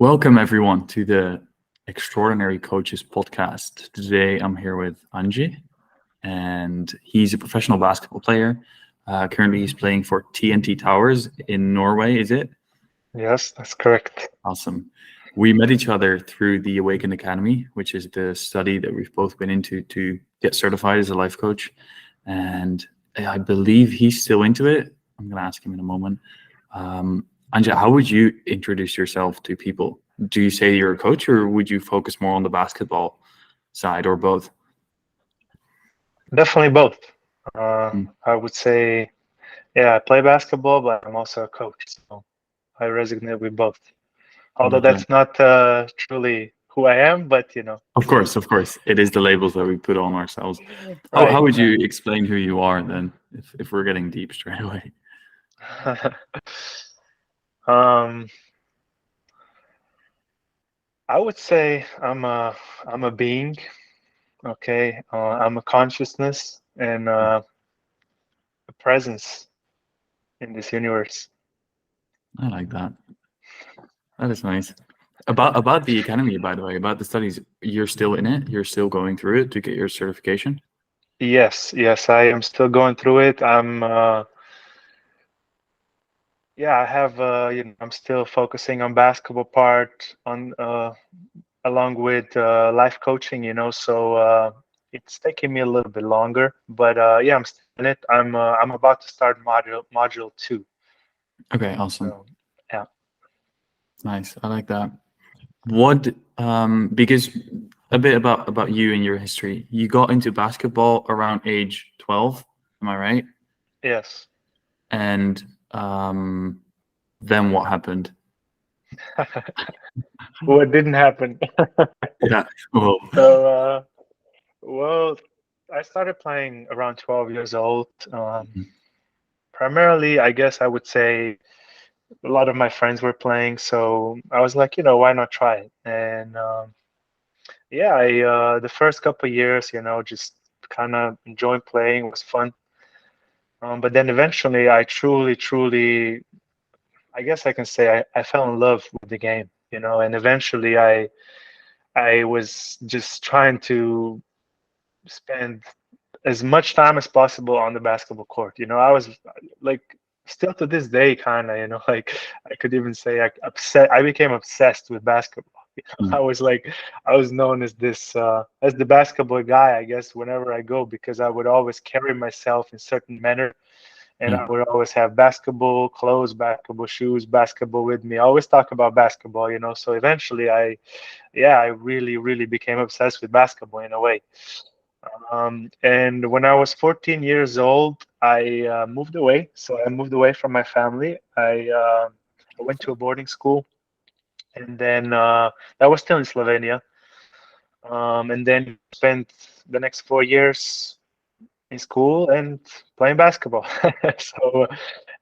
Welcome everyone to the Extraordinary Coaches podcast. Today I'm here with Anze, and he's a professional basketball player. Currently he's playing for TNT Towers in Norway, is it? Yes, that's correct. Awesome. We met each other through the Awaken Academy, which is the study that we've both been into to get certified as a life coach. And I believe he's still into it. I'm going to ask him in a moment. Anze, how would you introduce yourself to people? Do you say you're a coach, or would you focus more on the basketball side, or both? Definitely both. Mm. I would say, yeah, I play basketball, but I'm also a coach. So I resonate with both. Although Okay. that's not truly who I am, but Of course. It is the labels that we put on ourselves. How right. would you explain who you are then, if we're getting deep straight away? um, I would say I'm a being. Okay, I'm a consciousness and a presence in this universe. I like that. That is nice. About the academy, by the way, about the studies, you're still in it? You're still going through it to get your certification? Yes, I am still going through it. Yeah, I have I'm still focusing on basketball part on along with life coaching, so it's taking me a little bit longer, but yeah, I'm still in it. I'm about to start module 2. Okay, awesome. So yeah. Nice. I like that. What because a bit about you and your history. You got into basketball around age 12, am I right? Yes. And then what happened? What didn't happen? Yeah. Well, So well, I started playing around 12 years old. Primarily, I guess I would say a lot of my friends were playing, so I was like, why not try it? And yeah, I the first couple of years, just kind of enjoyed playing. It was fun. But then eventually, I truly, I guess I can say I fell in love with the game, and eventually I was just trying to spend as much time as possible on the basketball court. I was like, still to this day, kind of, like I could even say I became obsessed with basketball. I was like, I was known as this as the basketball guy, I guess, whenever I go, because I would always carry myself in certain manner, and yeah. I would always have basketball clothes, basketball shoes, basketball with me. I always talk about basketball, So eventually, I really became obsessed with basketball in a way. And when I was 14 years old, I moved away. So I moved away from my family. I went to a boarding school, and then that was still in Slovenia. And then spent the next 4 years in school and playing basketball. So,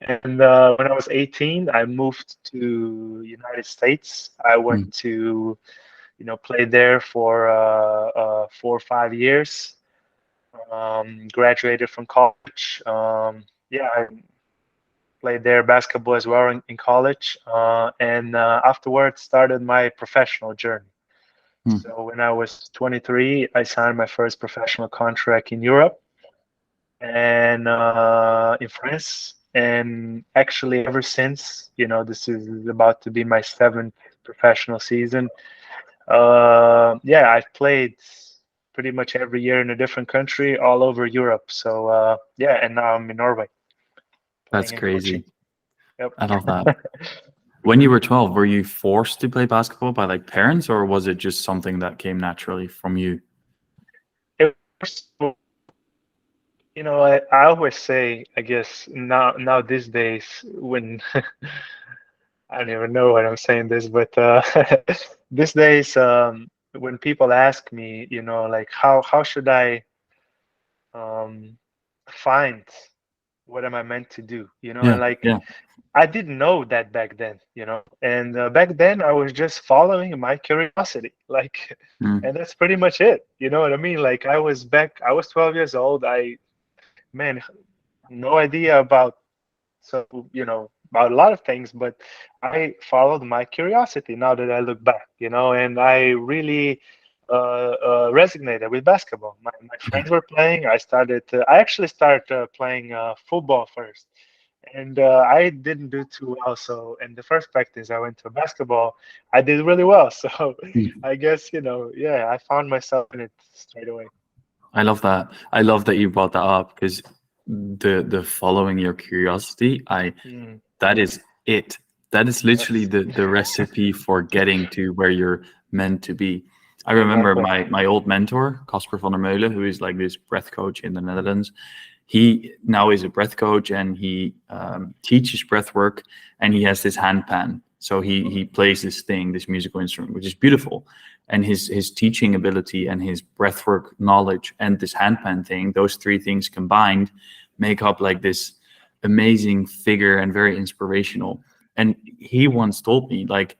and when I was 18, I moved to United States. I went to, play there for 4 or 5 years. Graduated from college. Yeah, I played there basketball as well in college, and afterwards started my professional journey. So when I was 23, I signed my first professional contract in Europe and in France. And actually, ever since, this is about to be my 7th professional season. Yeah, I've played pretty much every year in a different country all over Europe. So yeah, and now I'm in Norway That's playing and coaching. crazy. Yep. I love that. When you were 12, were you forced to play basketball by like parents, or was it just something that came naturally from you? It was, I always say, I guess now these days when I don't even know what I'm saying this, but these days when people ask me, like how should I um, find what am I meant to do, Yeah, and like yeah. I didn't know that back then, and back then I was just following my curiosity, like, and that's pretty much it. You know what I mean? Like I was 12 years old. Man, no idea about, so, about a lot of things, but I followed my curiosity now that I look back, and I really resonated with basketball. My friends were playing. I actually started playing football first. And I didn't do too well. So in the first practice, I went to basketball. I did really well. So I guess, yeah, I found myself in it straight away. I love that. I love that you brought that up because the following your curiosity, Mm, that is it. That is literally yes, the recipe for getting to where you're meant to be. I remember exactly. my old mentor, Casper van der Meulen, who is like this breath coach in the Netherlands. He now is a breath coach and he teaches breath work, and he has this handpan. So he plays this thing, this musical instrument, which is beautiful. And his teaching ability and his breathwork knowledge and this handpan thing, those three things combined make up like this amazing figure and very inspirational. And he once told me, like,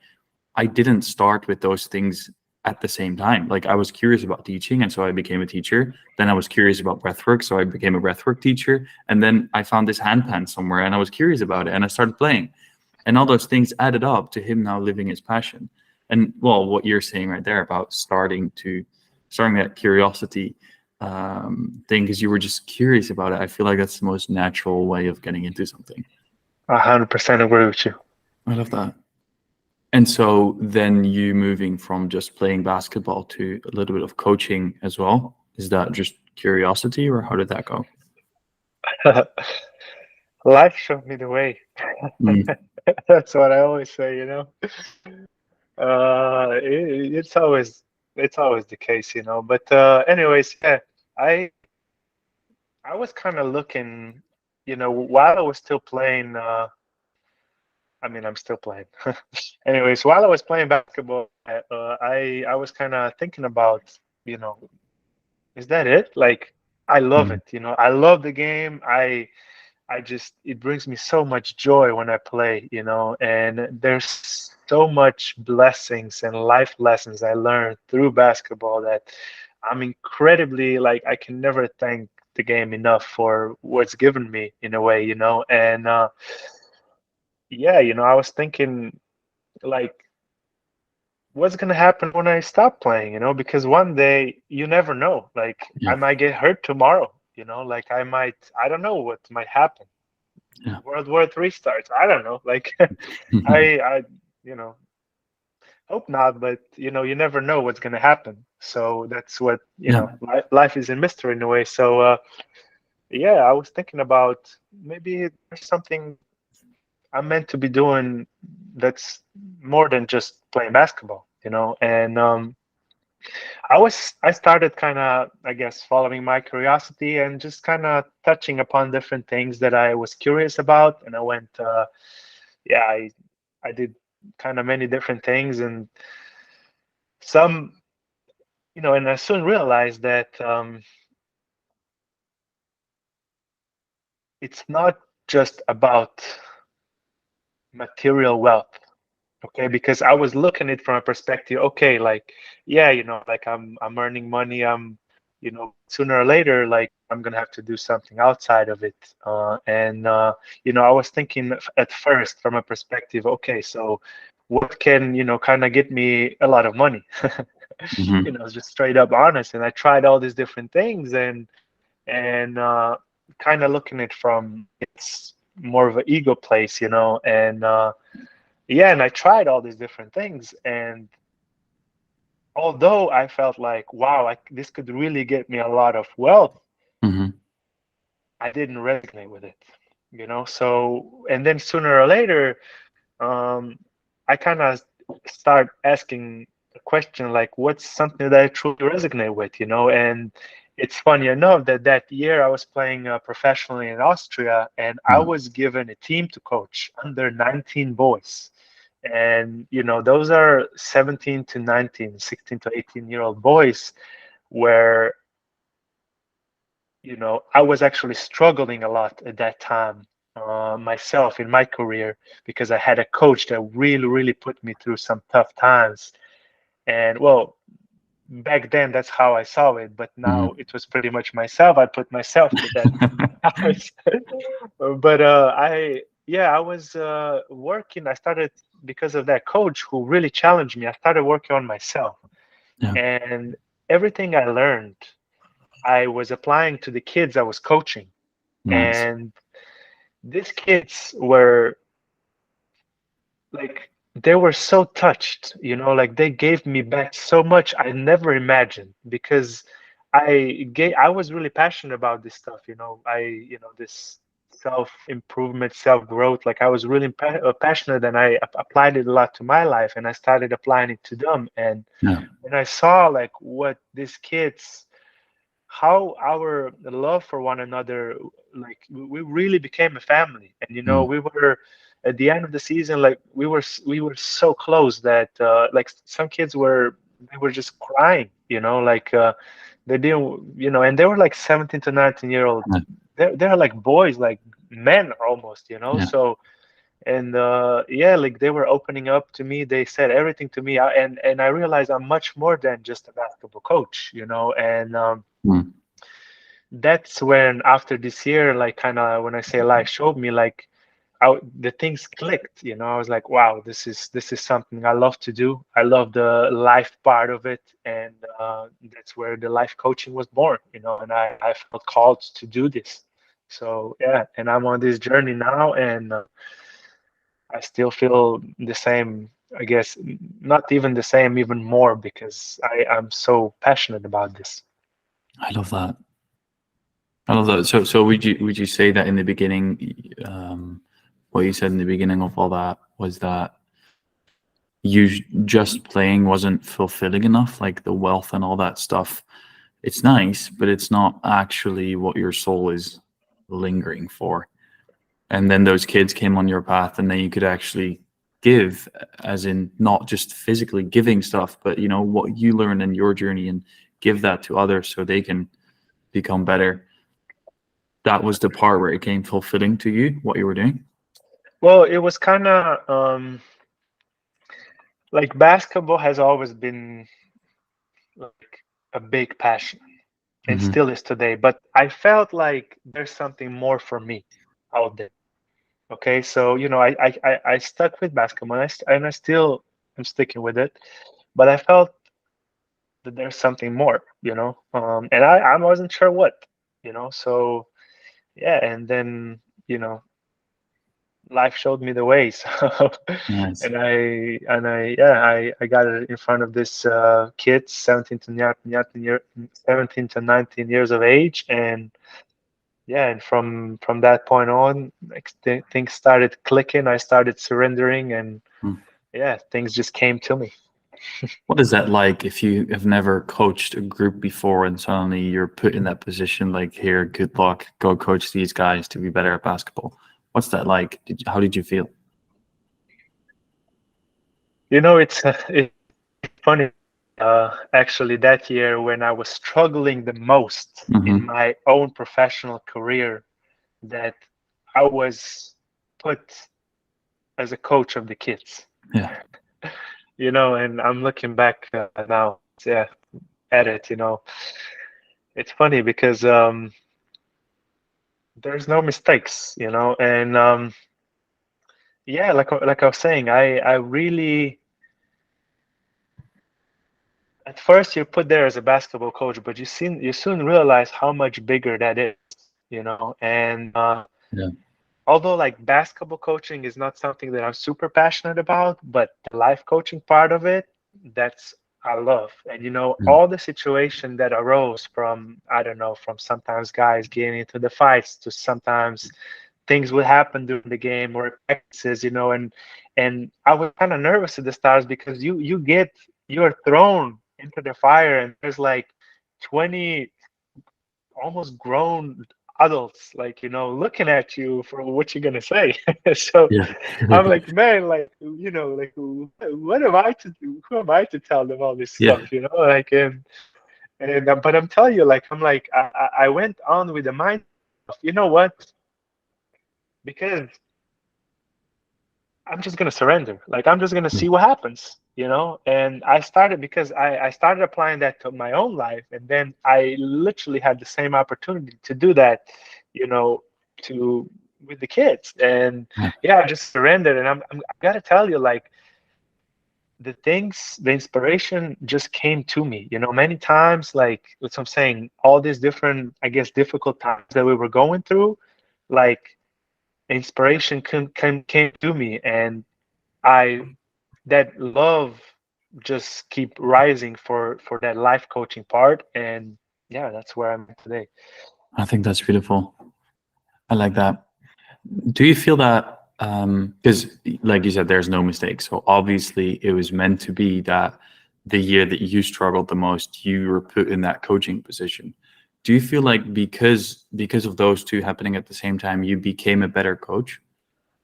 I didn't start with those things at the same time. Like, I was curious about teaching, and so I became a teacher. Then I was curious about breathwork, so I became a breathwork teacher. And then I found this handpan somewhere, and I was curious about it, and I started playing. And all those things added up to him now living his passion. And well, what you're saying right there about starting that curiosity thing, because you were just curious about it. I feel like that's the most natural way of getting into something. 100% agree with you. I love that. And so then you moving from just playing basketball to a little bit of coaching as well. Is that just curiosity, or how did that go? Life showed me the way. Mm, That's what I always say. It's always the case. But anyways, yeah, I I was kind of looking, while I was still playing. I mean, I'm still playing. Anyways, while I was playing basketball, I was kind of thinking about, you know, is that it? Like, I love mm, it. I love the game. I just it brings me so much joy when I play. And there's so much blessings and life lessons I learned through basketball that I'm incredibly like I can never thank the game enough for what's given me in a way. And yeah, I was thinking like what's gonna happen when I stop playing, because one day you never know. Like yeah, I might get hurt tomorrow, like I don't know what might happen. yeah, World War III starts. I don't know. Like I you know, hope not, but you never know what's gonna happen. So that's what, yeah, life is a mystery in a way. So yeah, I was thinking about maybe there's something I'm meant to be doing that's more than just playing basketball. And I started kind of, I guess, following my curiosity and just kind of touching upon different things that I was curious about. And I went, yeah, I did kind of many different things and some, and I soon realized that it's not just about material wealth. Okay, because I was looking at it from a perspective, okay, like, yeah, like I'm earning money, sooner or later, like I'm gonna have to do something outside of it. And I was thinking at first from a perspective, okay, so what can, kind of get me a lot of money? hmm Just straight up honest. And I tried all these different things and kind of looking at it from it's more of an ego place. And yeah, and I tried all these different things, and although I felt like, wow, this could really get me a lot of wealth, hmm I didn't resonate with it. So, and then sooner or later, um, I kind of start asking the question like, what's something that I truly resonate with? And it's funny enough that year I was playing professionally in Austria, and I yeah, was given a team to coach under 19 boys. And those are 17 to 19, 16 to 18-year-old boys where I was actually struggling a lot at that time myself in my career because I had a coach that really really put me through some tough times. And well, back then that's how I saw it, but now hmm it was pretty much myself. I put myself through that. But yeah, I was working. I started because of that coach who really challenged me. I started working on myself, Yeah. and everything I learned, I was applying to the kids I was coaching. Nice. And these kids were like, they were so touched, like they gave me back so much I never imagined, because I was really passionate about this stuff, this self improvement, self growth. Like I was really passionate, and I applied it a lot to my life, and I started applying it to them. And Yeah. when I saw like what these kids, how our love for one another, like we really became a family. And Mm. we were at the end of the season, like we were so close that like some kids were, they were just crying, like they didn't, and they were like 17 to 19-year-old. Yeah. They're like boys, like men almost, Yeah. so. And yeah, like they were opening up to me, they said everything to me. And I realized I'm much more than just a basketball coach, and Mm. that's when, after this year, like kind of when I say life showed me, like the things clicked. I was like, wow, this is something I love to do. I love the life part of it. And that's where the life coaching was born. And I felt called to do this. So yeah, and I'm on this journey now. And I still feel the same, I guess, not even the same, even more, because I'm so passionate about this. I love that. I love that. So would you say that in the beginning, what you said in the beginning of all that was that you just playing wasn't fulfilling enough, like the wealth and all that stuff. It's nice, but it's not actually what your soul is lingering for. And then those kids came on your path, and then you could actually give, as in not just physically giving stuff, but what you learned in your journey, and give that to others so they can become better. That was the part where it came fulfilling to you, what you were doing. Well, it was kind of like basketball has always been like a big passion, and Hmm. still is today. But I felt like there's something more for me out there. Okay, so I stuck with basketball, and I still am sticking with it. But I felt that there's something more, and I wasn't sure what, So yeah, and then life showed me the way. So Nice. I got it in front of this kids 17 to 19 years of age. And yeah, and from that point on, like things started clicking. I started surrendering, and Hmm. yeah, things just came to me. What is that like if you have never coached a group before and suddenly you're put in that position, like, here, good luck, go coach these guys to be better at basketball? What's that like? How did you feel? It's funny. Actually, that year when I was struggling the most in Hmm. my own professional career, that I was put as a coach of the kids. Yeah. And I'm looking back now, yeah, at it. It's funny because there's no mistakes, and yeah, like I was saying, I really, at first you're put there as a basketball coach, but you soon realize how much bigger that is, and Yeah. although like basketball coaching is not something that I'm super passionate about, but the life coaching part of it, that's I love. And Mm. all the situation that arose from, I don't know, from sometimes guys getting into the fights, to sometimes things would happen during the game or practices, and I was kind of nervous at the start, because you're thrown into the fire, and there's like 20 almost grown adults, like looking at you for what you're gonna say. So Yeah. I'm like, man, like like what am I to do? Who am I to tell them all this Yeah. stuff, like, and but I'm telling you, like, I'm like, I went on with the mind of, what, because I'm just gonna surrender. Like, I'm just gonna see what happens, And I started, because I started applying that to my own life, and then I literally had the same opportunity to do that, you know, to with the kids. And Yeah. yeah, I just surrendered. And I gotta tell you, like, the inspiration just came to me, many times, like what I'm saying, all these different, I guess, difficult times that we were going through, like inspiration came to me, and I that love just keep rising for that life coaching part, and yeah, that's where I'm at today. I think that's beautiful. I like that. Do you feel that, because like you said, there's no mistake. So obviously it was meant to be that the year that you struggled the most, you were put in that coaching position. Do you feel like because of those two happening at the same time, you became a better coach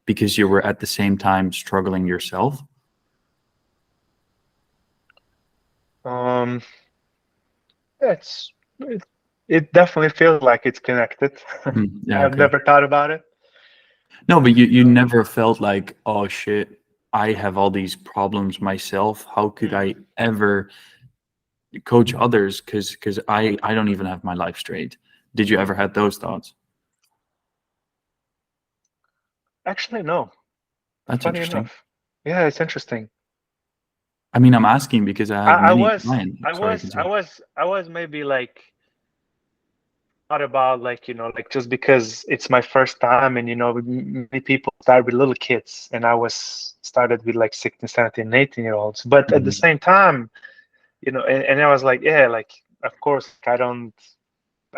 because you were at the same time struggling yourself? Um, it's it definitely feels like it's connected. Yeah, I've okay. never thought about it. No, but you never felt like, oh shit, I have all these problems myself. How could I ever coach others? Because I don't even have my life straight. Did you ever had those thoughts? Actually, no. That's Funny interesting. enough. Yeah, it's interesting. I mean, I'm asking because I I, have I many was, clients. I Sorry, was, I continue. was, I was maybe like thought about, like, like just because it's my first time, and many people start with little kids, and I was started with like 16, 17, 18-year-olds. But at the Mhm. same time, and I was like, yeah, like of course I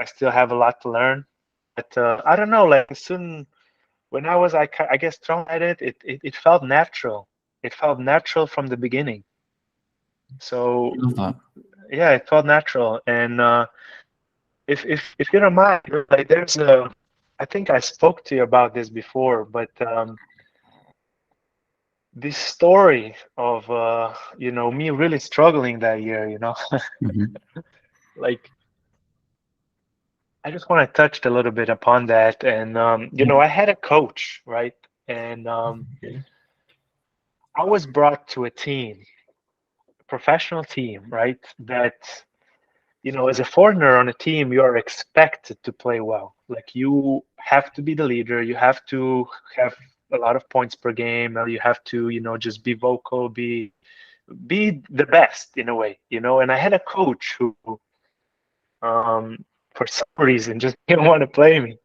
still have a lot to learn, but I don't know, like soon when I guess thrown at it felt natural. It felt natural from the beginning. I So love that. yeah, it felt natural. And if you don't mind, like there's a, I think I spoke to you about this before, but this story of me really struggling that year, Mhm. like I just want to touch a little bit upon that. And Yeah. I had a coach, right? And I was brought to a team, a professional team, right? That as a foreigner on a team, you are expected to play well. Like you have to be the leader, you have to have a lot of points per game, or you have to, just be vocal, be the best in a way, And I had a coach who, for some reason, just didn't want to play me,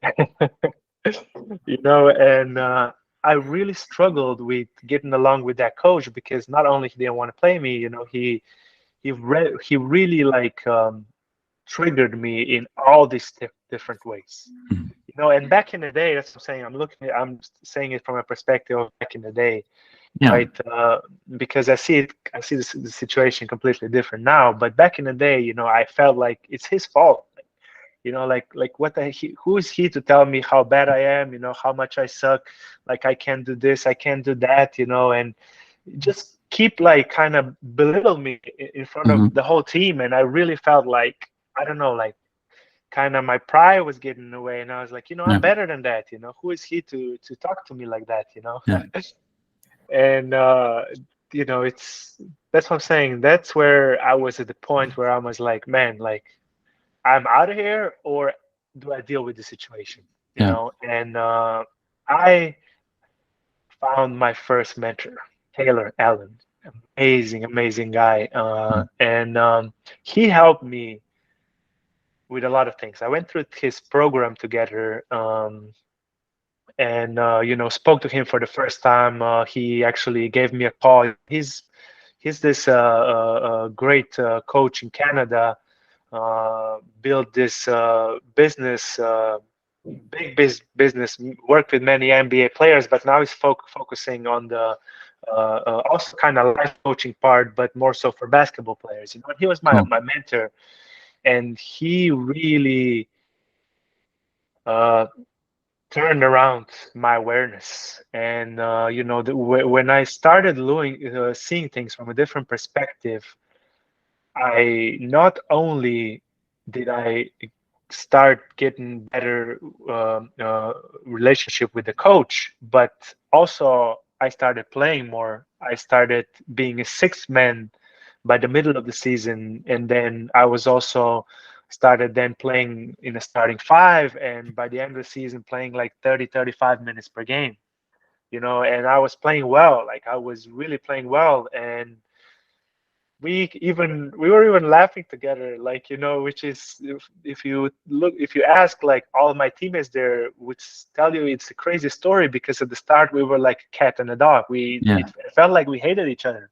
and I really struggled with getting along with that coach because not only he didn't want to play me, he really like triggered me in all these different ways. Mhm. And back in the day, that's what I'm saying. I'm saying it from a perspective of back in the day, Yeah. right? Because I see the situation completely different now. But back in the day, I felt like it's his fault. Like what who is he to tell me how bad I am? How much I suck. Like I can't do this, I can't do that. And just keep like kind of belittle me in front of Mhm. the whole team. And I really felt like, I don't know, like kind of my pride was getting in the way, and I was like, I'm Yeah. better than that. Who is he to talk to me like that? Yeah. And it's that's what I'm saying. That's where I was at the point where I was like, man, like I'm out of here, or do I deal with the situation? Yeah. And I found my first mentor, Taylor Allen, amazing guy, Mhm. and he helped me with a lot of things. I went through his program together, and spoke to him for the first time. He actually gave me a call. He's this great coach in Canada. Built this business, business, worked with many NBA players, but now he's focusing on the also kind of life coaching part, but more so for basketball players. He was my Cool. my mentor, and he really uh, turned around my awareness. And when I started seeing things from a different perspective, I not only did I start getting better relationship with the coach, but also I started playing more. I started being a sixth man by the middle of the season, and then I was also started then playing in a starting five, and by the end of the season playing like 35 minutes per game, and I was playing well, like I was really playing well. And we were even laughing together, like, which is, if you ask like all of my teammates there would tell you it's a crazy story, because at the start we were like a cat and a dog. Yeah. It felt like we hated each other,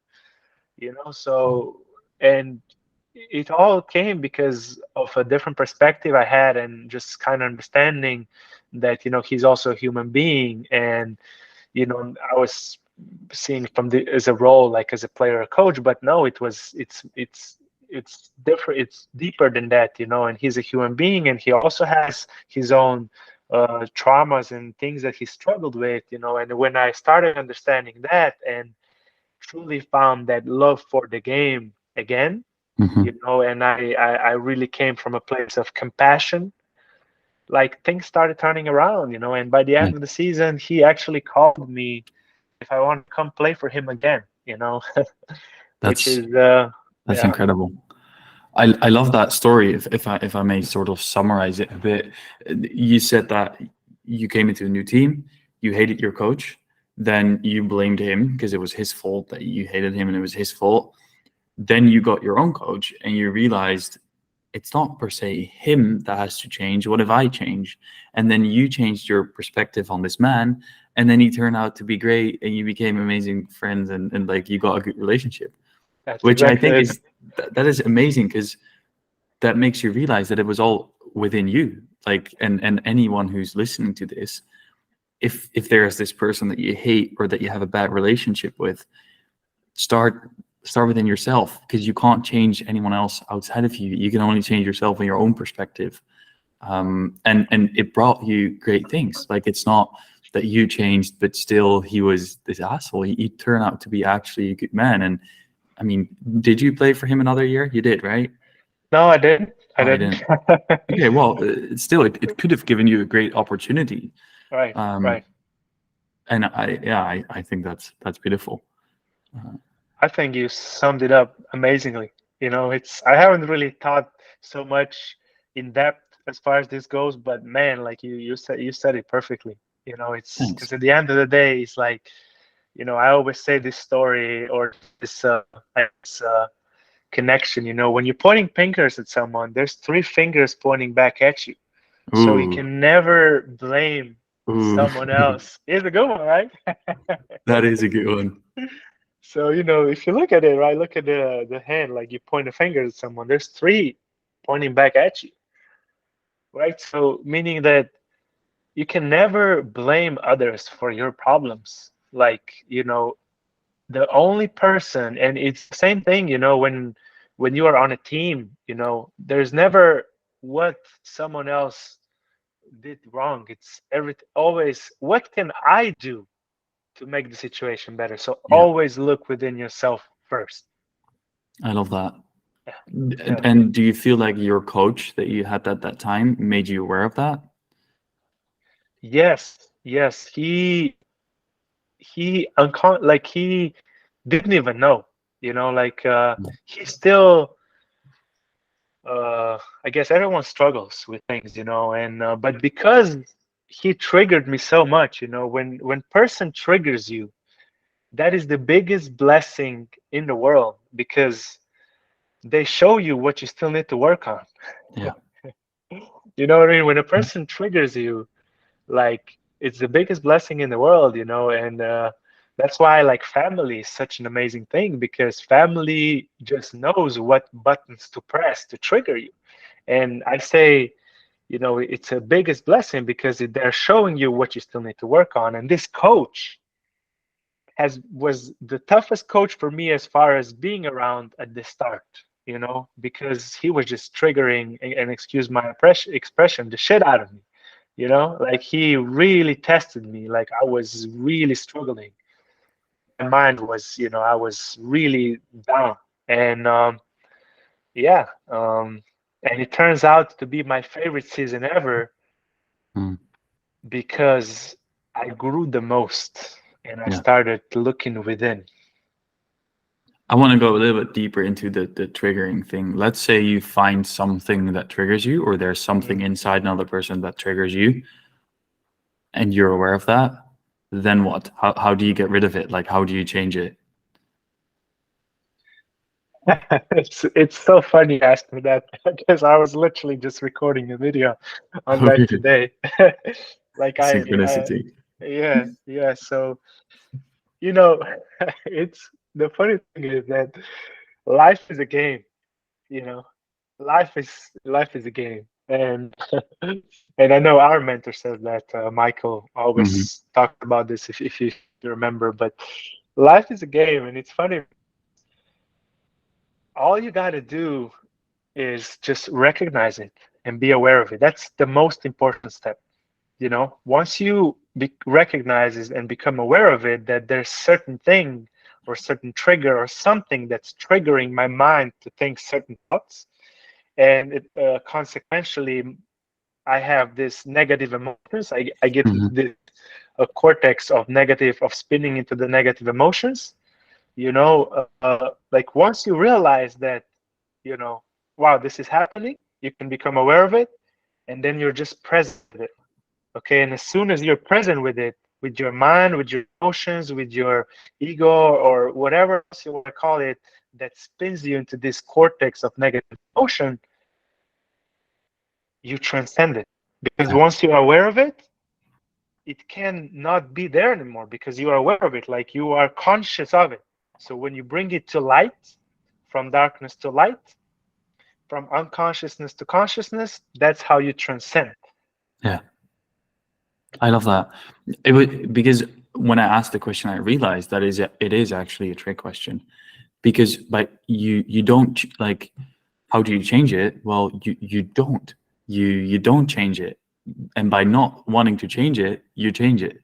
so, and it all came because of a different perspective I had, and just kind of understanding that, he's also a human being. And I was seeing from the as a role, like as a player or coach, but no, it's different, it's deeper than that, and he's a human being, and he also has his own traumas and things that he struggled with, and when I started understanding that and truly found that love for the game again, Hmm. and I really came from a place of compassion, like things started turning around, and by the Yeah. end of the season, he actually called me if I want to come play for him again, which That's is, that's yeah, incredible. I love that story. If I may sort of summarize it a bit, you said that you came into a new team, you hated your coach, then you blamed him because it was his fault that you hated him and it was his fault. Then you got your own coach and you realized it's not per se him that has to change. What if I change? And then you changed your perspective on this man, and then he turned out to be great, and you became amazing friends, and like you got a good relationship, that's which I exactly think it. is that is amazing because that makes you realize that it was all within you. Like, and anyone who's listening to this, if there's this person that you hate or that you have a bad relationship with, start within yourself, because you can't change anyone else outside of you. You can only change yourself in your own perspective. And it brought you great things. Like, it's not that you changed, but still he was this asshole. He turned out to be actually a good man. And I mean, did you play for him another year? You did, right? No, I didn't. I Oh, I didn't. didn't. Okay, well, still, it could have given you a great opportunity. Right, Um, right. and I think that's beautiful. Uh, I think you summed it up amazingly. It's I haven't really thought so much in depth as far as this goes, but man, like you said it perfectly. It's Thanks. because at the end of the day, it's like, I always say this story, or this connection. When you're pointing fingers at someone, there's three fingers pointing back at you, so you Ooh, can never blame ooh, someone else. It's a good one, right? that is a good one. So, if you look at it, right, look at the hand, like you point a finger at someone, there's three pointing back at you, right? So, meaning that you can never blame others for your problems. Like, the only person, and it's the same thing, when you are on a team, there's never what someone else did wrong. It's everything always, what can I do to make the situation better? So Yeah, always look within yourself first. I love that. Yeah. Yeah. And do you feel like your coach that you had at that time made you aware of that? Yes, yes. Like he didn't even know, like he still I guess everyone struggles with things, and but because he triggered me so much, when person triggers you, that is the biggest blessing in the world, because they show you what you still need to work on. Yeah. You know what I mean? When a person triggers you, like, it's the biggest blessing in the world, and that's why, like, family is such an amazing thing, because family just knows what buttons to press to trigger you. And I say, it's a biggest blessing because they're showing you what you still need to work on. And this coach was the toughest coach for me as far as being around at the start, because he was just triggering, and excuse my expression, the shit out of me. Like, he really tested me. Like, I was really struggling. My mind was, I was really down. And yeah, and it turns out to be my favorite season ever, Mm. because I grew the most and I Yeah. started looking within. I want to go a little bit deeper into the triggering thing. Let's say you find something that triggers you, or there's something inside another person that triggers you, and you're aware of that. Then what? How do you get rid of it? Like, how do you change it? It's so funny you asked me that because I was literally just recording a video on Oh, that really? today. Like Synchronicity. yeah. So, you know, it's the funny thing is that life is a game, you know. Life is a game. And and I know our mentor says that, Michael Hmm. always talked about this if you remember, but life is a game, and it's funny. All you got to do is just recognize it and be aware of it. That's the most important step. Once you recognize it and become aware of it, that there's certain thing or certain trigger or something that's triggering my mind to think certain thoughts, and it consequentially I have this negative emotions. I get Hmm. this a cortex of negative of spinning into the negative emotions. Like once you realize that, you know, wow, this is happening, you can become aware of it, and then you're just present with it. Okay, and as soon as you're present with it, with your mind, with your emotions, with your ego, or whatever else you want to call it, that spins you into this cortex of negative emotion, you transcend it. Because Yeah. once you're aware of it, it can not be there anymore because you are aware of it, like you are conscious of it. So when you bring it to light, from darkness to light, from unconsciousness to consciousness, that's how you transcend. Yeah. I love that. It would, because when I asked the question, I realized that it is actually a trick question, because like you don't like, how do you change it? Well, you don't. You don't change it, and by not wanting to change it, you change it.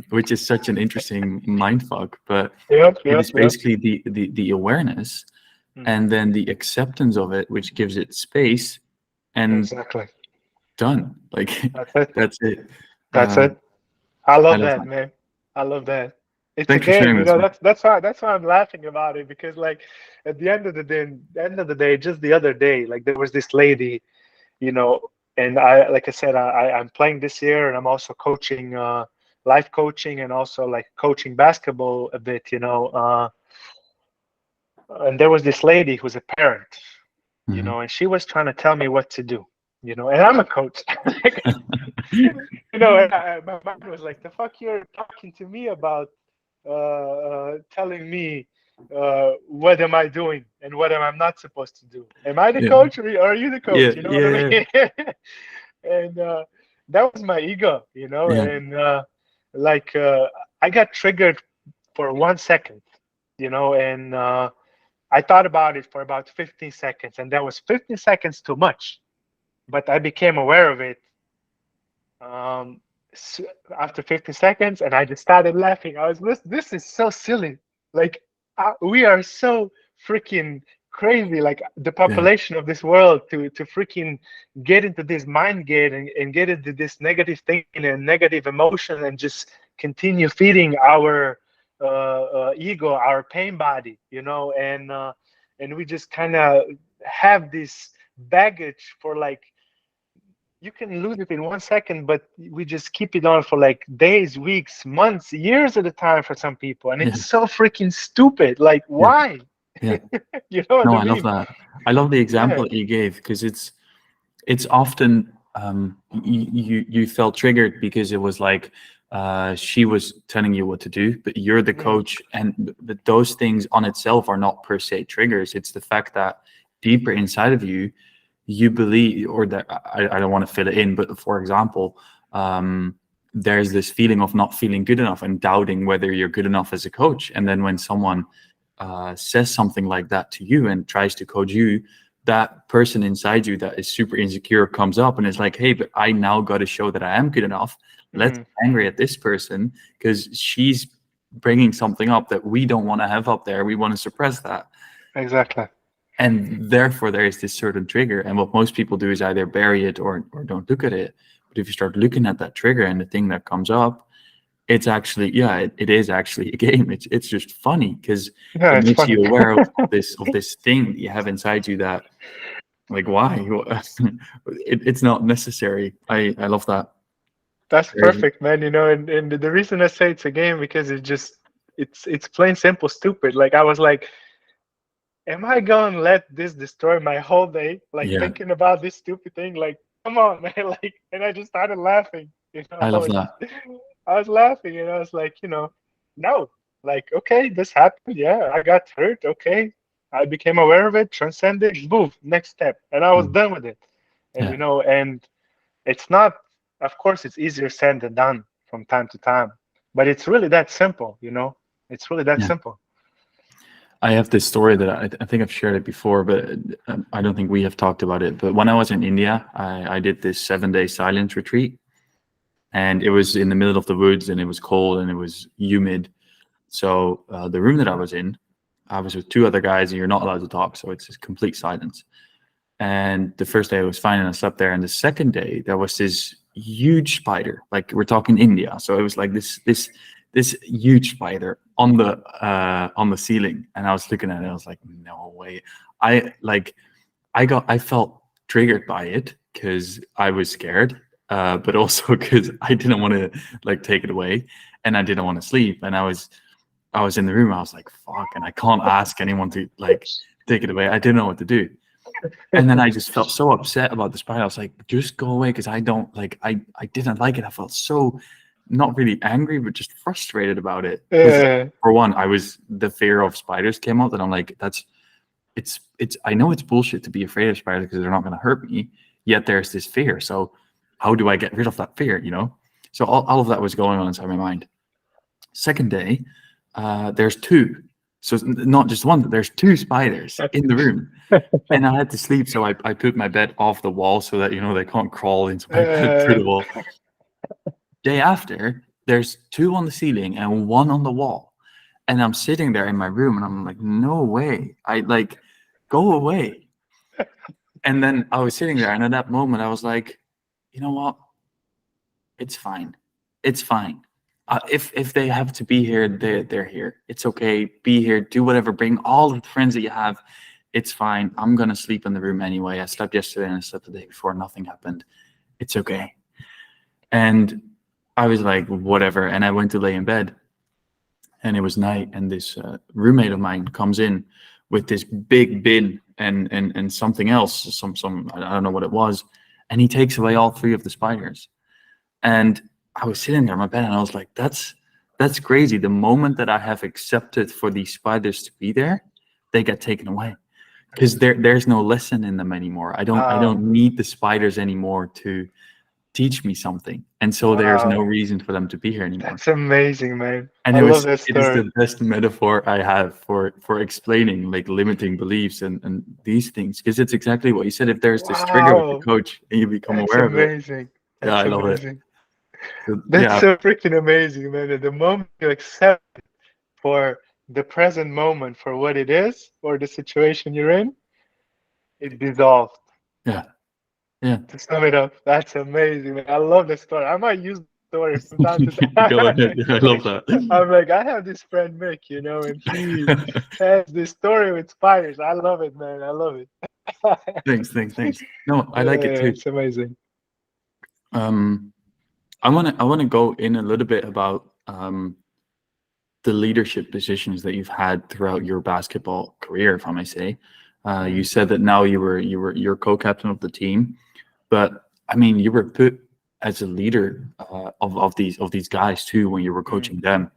Which is such an interesting mind fuck, but Yep, it yep, is yep. basically the awareness, Hmm. and then the acceptance of it, which gives it space, and Exactly. done. Like That's it. that's it. That's Um, it. I I love love that, that. man. I love that. It's a Thanks for game, sharing this one. that's why I'm laughing about it, because like at the end of the day, just the other day, like there was this lady, you know, and I, like I said, I'm playing this year, and I'm also coaching, life coaching, and also like coaching basketball a bit, and there was this lady who's a parent, Hmm. and she was trying to tell me what to do, and I'm a coach. And my mind was like, the fuck you're talking to me about, telling me, what am I doing and what am I not supposed to do? Am I the Yeah, coach, or are you the yeah, coach? You know what I yeah, mean? And that was my ego, yeah, and like I got triggered for 1 second, and I thought about it for about 15 seconds, and that was 15 seconds too much. But I became aware of it, um, after 15 seconds, and I just started laughing. I was, this is so silly. Like, we are so freaking crazy. Like the yeah, population of this world to freaking get into this mind gate, and get into this negative thinking and negative emotion, and just continue feeding our ego, our pain body, and we just kind of have this baggage for like, you can lose it in 1 second, but we just keep it on for like days, weeks, months, years at a time for some people. And yeah, it's so freaking stupid. Like, yeah, why? yeah. You know what No, I I love mean? that. I love the example Yeah. that you gave, because it's often, you felt triggered because it was like, she was telling you what to do, but you're the Mm, coach, and but those things on itself are not per se triggers. It's the fact that deeper inside of you, you believe, or that I don't want to fill it in, but for example, there's this feeling of not feeling good enough and doubting whether you're good enough as a coach. And then when someone says something like that to you and tries to coach you, that person inside you that is super insecure comes up and is like, hey, but I now got to show that I am good enough. Let's mm, be angry at this person because she's bringing something up that we don't want to have up there. We want to suppress that. exactly. And therefore, there is this certain trigger. And what most people do is either bury it or don't look at it. But if you start looking at that trigger and the thing that comes up, it's actually, yeah, it is actually a game. It's just funny because Yeah, it it's makes funny. you aware of this thing that you have inside you that, like, why? It's not necessary. I love that. That's Very- perfect, man. And the reason I say it's a game because it's plain simple stupid. Like I was like, am I gonna let this destroy my whole day? Like Yeah, thinking about this stupid thing. Like, come on, man. Like, and I just started laughing. I love Just that. I was laughing, and I was like, no, like, okay, this happened. Yeah, I got hurt. Okay, I became aware of it, transcended, boom, next step, and I was Mm. done with it. And Yeah, and it's not, of course, it's easier said than done from time to time, but it's really that simple. It's really that yeah. simple. I have this story that I think I've shared it before, but I don't think we have talked about it. But when I was in India, I did this 7-day silence retreat, and it was in the middle of the woods, and it was cold and it was humid. So the room that I was in, I was with two other guys, and you're not allowed to talk, so it's just complete silence. And the first day I was fine, and I slept there. And the second day, there was this huge spider, like we're talking India. So it was like this huge spider on the ceiling, and I was looking at it. I was like, no way. I like I felt triggered by it because I was scared, but also because I didn't want to like take it away, and I didn't want to sleep. And I was in the room. I was like, fuck, and I can't ask anyone to like take it away. I didn't know what to do. And then I just felt so upset about the spider. I was like, just go away, because I don't like I didn't like it. I felt so not really angry, but just frustrated about it. Because Uh, for one, the fear of spiders came out, and I'm like, it's I know it's bullshit to be afraid of spiders because they're not gonna hurt me. Yet there's this fear. So how do I get rid of that fear, So all of that was going on inside my mind. Second day, there's two. So it's not just one, but there's two spiders in the room. And I had to sleep, so I put my bed off the wall so that they can't crawl into my bed through uh, the wall. Day after, there's two on the ceiling and one on the wall, and I'm sitting there in my room, and I'm like, no way, I like go away. And then I was sitting there, and at that moment, I was like, you know what? It's fine. It's fine. If they have to be here, they're here. It's okay. Be here. Do whatever. Bring all of the friends that you have. It's fine. I'm gonna sleep in the room anyway. I slept yesterday and I slept the day before. Nothing happened. It's okay. And I was like, whatever. And I went to lay in bed, and it was night. And this roommate of mine comes in with this big bin and something else. Some I don't know what it was. And he takes away all three of the spiders. And I was sitting there in my bed, and I was like, that's crazy. The moment that I have accepted for these spiders to be there, they get taken away. Because there's no lesson in them anymore. I wow, don't need the spiders anymore to teach me something. And so there's no wow, reason for them to be here anymore. that's amazing, man. And I love that it is story. the best metaphor I have for explaining like limiting beliefs and these things. Because it's exactly what you said. If there's this trigger with the Wow, coach and you become that's aware of it, amazing. yeah, I That's love it. amazing. So, That's yeah, so freaking amazing, man. At the moment you accept for the present moment for what it is, or the situation you're in, it dissolved. yeah, yeah. To sum it up, that's amazing, man. I love the story. I might use the story from time to Go time. ahead. Yeah, I love that. I'm like, I have this friend Mick, and he has this story with spiders. I love it, man. I love it. Thanks. No, I like it too. It's amazing. Um, I wanna go in a little bit about the leadership positions that you've had throughout your basketball career, if I may say. You Mm, said that now you're co-captain of the team, but I mean you were put as a leader of these guys too when you were mm, coaching them.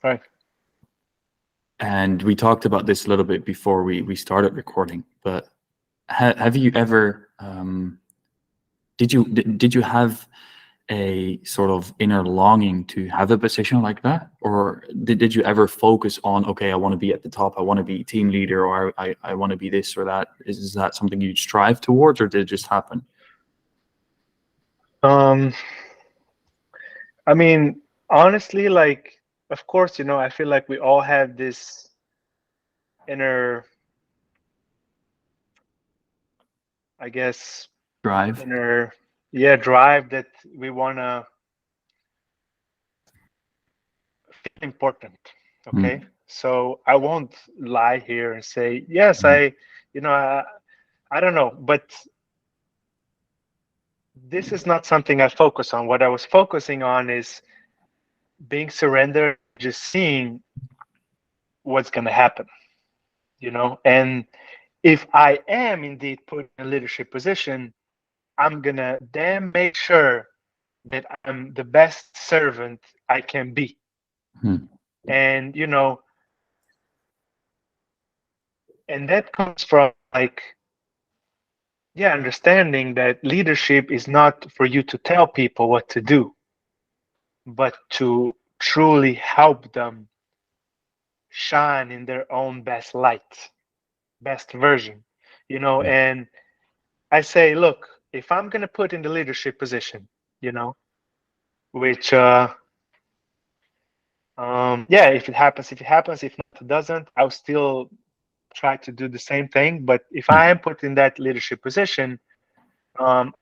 right. And we talked about this a little bit before we started recording. But have you ever did you have a sort of inner longing to have a position like that, or did you ever focus on, okay, I want to be at the top, I want to be team leader, or I want to be this or that? Is that something you strive towards, or did it just happen? Um, I mean, honestly, like, of course, I feel like we all have this inner, I guess, Drive. inner, yeah, drive that we wanna feel important. Okay, Mm. so I won't lie here and say yes. Mm. You know, I don't know, but this is not something I focus on. What I was focusing on is being surrendered, just seeing what's going to happen, you know. And if I am indeed put in a leadership position, I'm going to then make sure that I'm the best servant I can be. Mm. And, you know, and that comes from like, yeah, understanding that leadership is not for you to tell people what to do, but to truly help them shine in their own best light, best version, you know. Yeah. And I say, look, if I'm going to put in the leadership position, you know, which, yeah, if it happens, if it happens, if not, it doesn't, I'll still try to do the same thing. But if Yeah. I am put in that leadership position, um,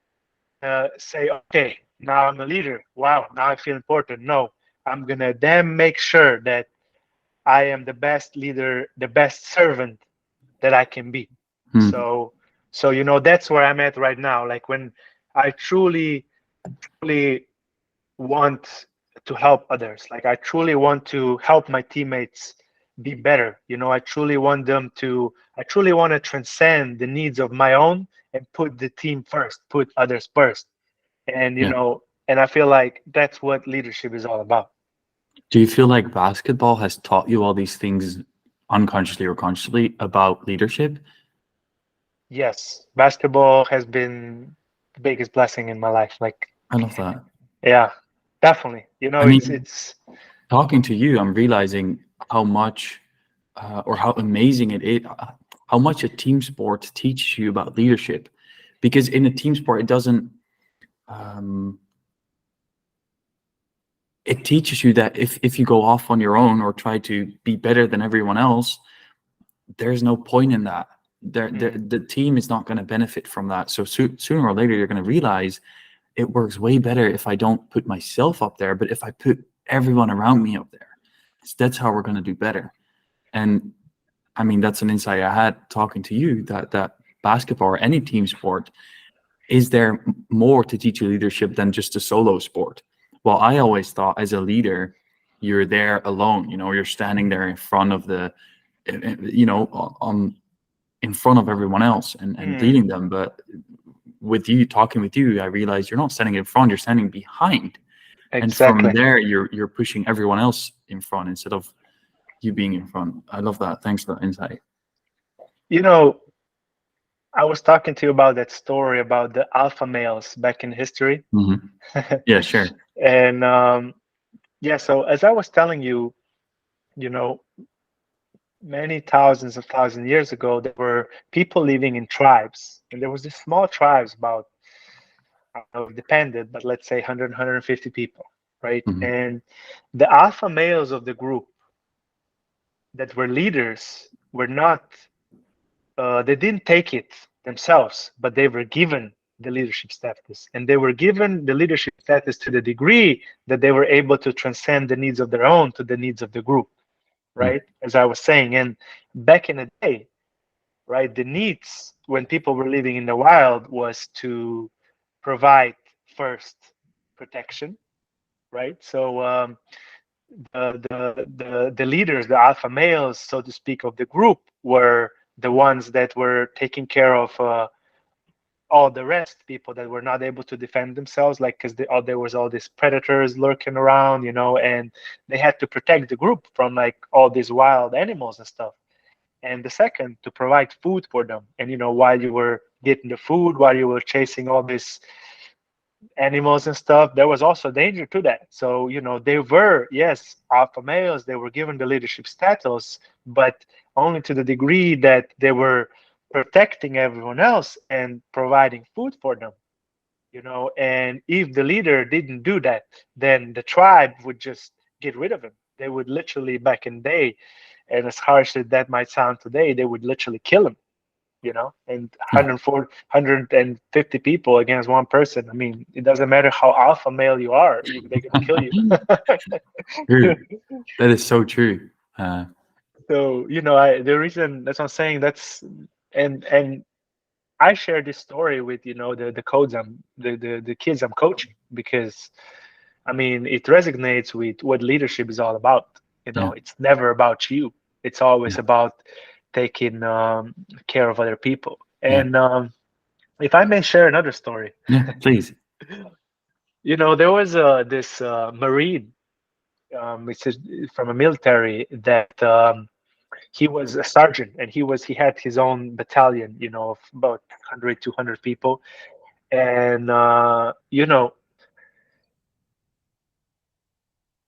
say, okay, now I'm a leader. Wow, now I feel important. No, I'm going to then make sure that I am the best leader, the best servant that I can be. Mm. So, so you know, that's where I'm at right now. Like when I truly want to help others. Like I truly want to help my teammates be better. You know, I truly want them to. I truly want to transcend the needs of my own and put the team first, put others first. And you Yeah. know, and I feel like that's what leadership is all about. Do you feel like basketball has taught you all these things unconsciously or consciously about leadership? Yes, basketball has been the biggest blessing in my life. Like, I love that. yeah, definitely. You know, I mean, it's talking to you, I'm realizing how much or how amazing it is, how much a team sport teaches you about leadership. Because in a team sport, it doesn't, um, it teaches you that if you go off on your own or try to be better than everyone else, there's no point in that. mm, The team is not going to benefit from that. So sooner or later, you're going to realize it works way better if I don't put myself up there, but if I put everyone around me up there. That's how we're going to do better. And I mean, that's an insight I had talking to you that basketball or any team sport, is there more to teach you leadership than just a solo sport? Well, I always thought as a leader, you're there alone. You know, you're standing there in front of the, you know, on in front of everyone else and mm, leading them. But with you talking with you, I realized you're not standing in front, you're standing behind. And from exactly. there, you're pushing everyone else in front instead of you being in front. I love that. Thanks for that insight. You know, I was talking to you about that story about the alpha males back in history. Hmm. Yeah, sure. And yeah, so as I was telling you, you know, many thousands of years ago, there were people living in tribes, and there was this small tribes about, I don't know, it depended, but let's say 100, 150 people, right? Hmm. And the alpha males of the group that were leaders were not, they didn't take it themselves, but they were given the leadership status. And they were given the leadership status to the degree that they were able to transcend the needs of their own to the needs of the group, right? As I was saying. And back in the day, right, the needs when people were living in the wild was to provide first protection, right? So the leaders, the alpha males, so to speak, of the group were the ones that were taking care of all the rest people that were not able to defend themselves, like because there was all these predators lurking around, you know, and they had to protect the group from like all these wild animals and stuff. And the second, to provide food for them. And you know, while you were getting the food, while you were chasing all these animals and stuff, there was also danger to that. So, you know, they were, yes, alpha males, they were given the leadership status, but only to the degree that they were protecting everyone else and providing food for them, you know. And if the leader didn't do that, then the tribe would just get rid of him. They would literally, back in the day, and as harsh as that might sound today, they would literally kill him, and 140, 150 people against one person. I mean, it doesn't matter how alpha male you are, they're gonna kill you. True. That is so true. So, the reason, that's what I'm saying, and I share this story with, the codes the kids I'm coaching, because I mean, it resonates with what leadership is all about. Yeah. It's never about you. It's always Yeah. about taking care of other people. Yeah. And if I may share another story, Yeah, please. there was this Marine, which is from a military, that he was a sergeant, and he had his own battalion, of about 100, 200 people. And,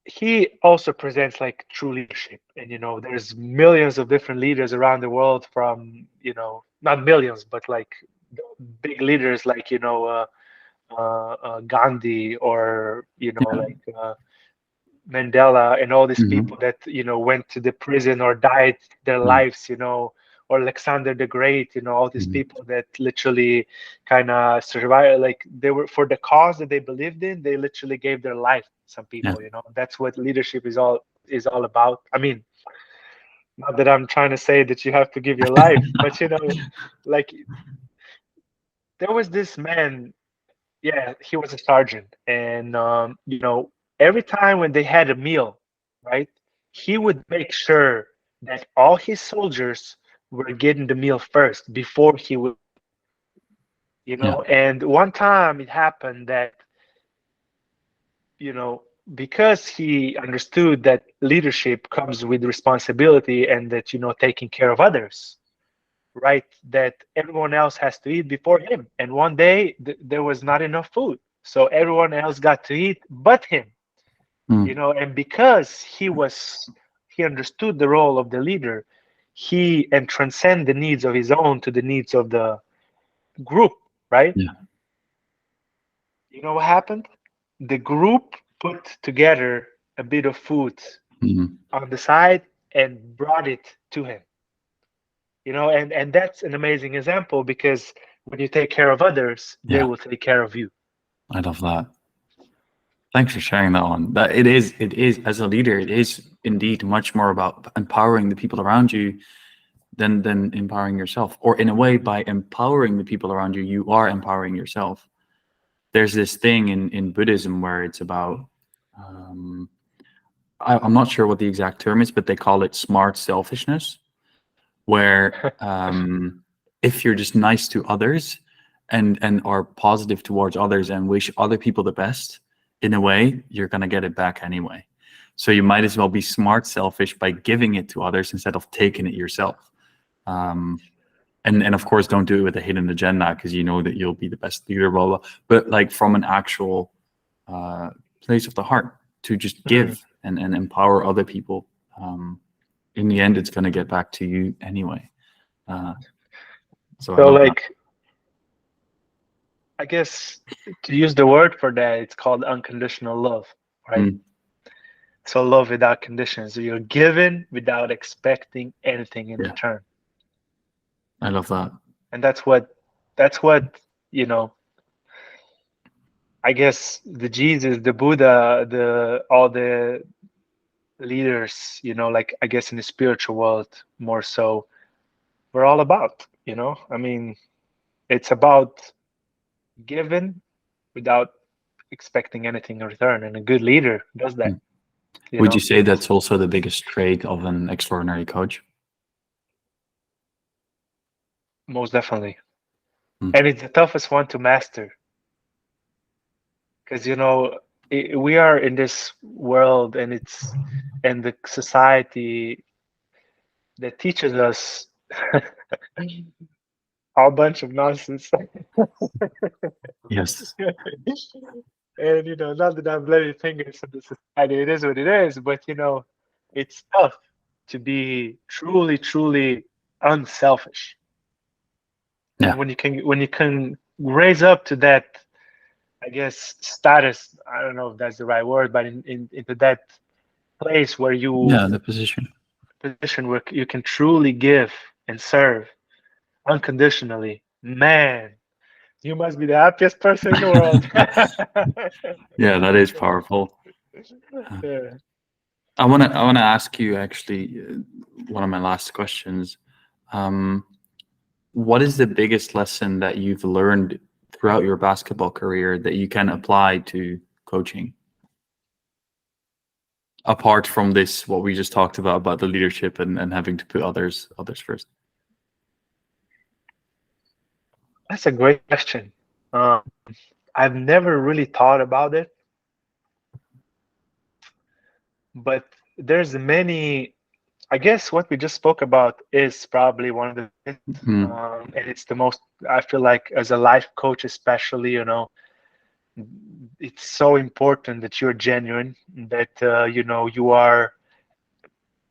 he also presents like true leadership. And there's millions of different leaders around the world, from not millions, but like big leaders, like Gandhi, or Yeah. like Mandela, and all these Hmm. people that went to the prison or died their Yeah. lives, or Alexander the Great, all these Hmm. people that literally kind of survived, like they were for the cause that they believed in, they literally gave their life. Some Yeah. people, that's what leadership is all about. I mean, not that I'm trying to say that you have to give your life, but like, there was this man. Yeah, he was a sergeant, and every time when they had a meal, right, he would make sure that all his soldiers were getting the meal first before he would. Yeah. And one time it happened that, you know, because he understood that leadership comes with responsibility, and that taking care of others, right? That everyone else has to eat before him. And one day there was not enough food. So everyone else got to eat but him, Mm. and because he understood the role of the leader, he and transcend the needs of his own to the needs of the group, right? Yeah. You know what happened? The group put together a bit of food Hmm. on the side and brought it to him. And that's an amazing example, because when you take care of others, they Yeah. will take care of you. I love that. Thanks for sharing that one. That it is as a leader, it is indeed much more about empowering the people around you than empowering yourself. Or in a way, by empowering the people around you, you are empowering yourself. There's this thing in Buddhism where it's about I'm not sure what the exact term is, but they call it smart selfishness, where if you're just nice to others and are positive towards others and wish other people the best, in a way, you're going to get it back anyway. So you might as well be smart selfish by giving it to others instead of taking it yourself. And of course, don't do it with a hidden agenda, because you know that you'll be the best leader, blah, blah. But like from an actual place of the heart, to just Mhm. give and empower other people. In the end, it's going to get back to you anyway. So I So, love that. like, I guess, to use the word for that, it's called unconditional love, right? Mm, So love without conditions. So you're given without expecting anything in yeah, return. I love that. And that's what, you know, I guess the Jesus, the Buddha, the all the leaders, like, I guess in the spiritual world more so, we're all about. I mean, it's about giving without expecting anything in return. And a good leader does that, Mm. you Would you know. say that's also the biggest trait of an extraordinary coach? Most definitely. Mm, And it's the toughest one to master, because we are in this world, and the society that teaches us a bunch of nonsense. yes. And not that I'm blaming fingers at the society, it is what it is, but it's tough to be truly, truly unselfish. Yeah. And when you can raise up to that, I guess, status, I don't know if that's the right word, but into that place where Yeah. The position. position where you can truly give and serve, unconditionally. Man, you must be the happiest person in the world. Yeah, that is powerful. Yeah. I wanna ask you actually one of my last questions. Um, what is the biggest lesson that you've learned throughout your basketball career that you can apply to coaching? Apart from this, what we just talked about the leadership and having to put others first. That's a great question. Um, I've never really thought about it, but there's many. I guess what we just spoke about is probably one of the biggest, Mm, and it's the most. I feel like as a life coach, especially, it's so important that you're genuine, that you are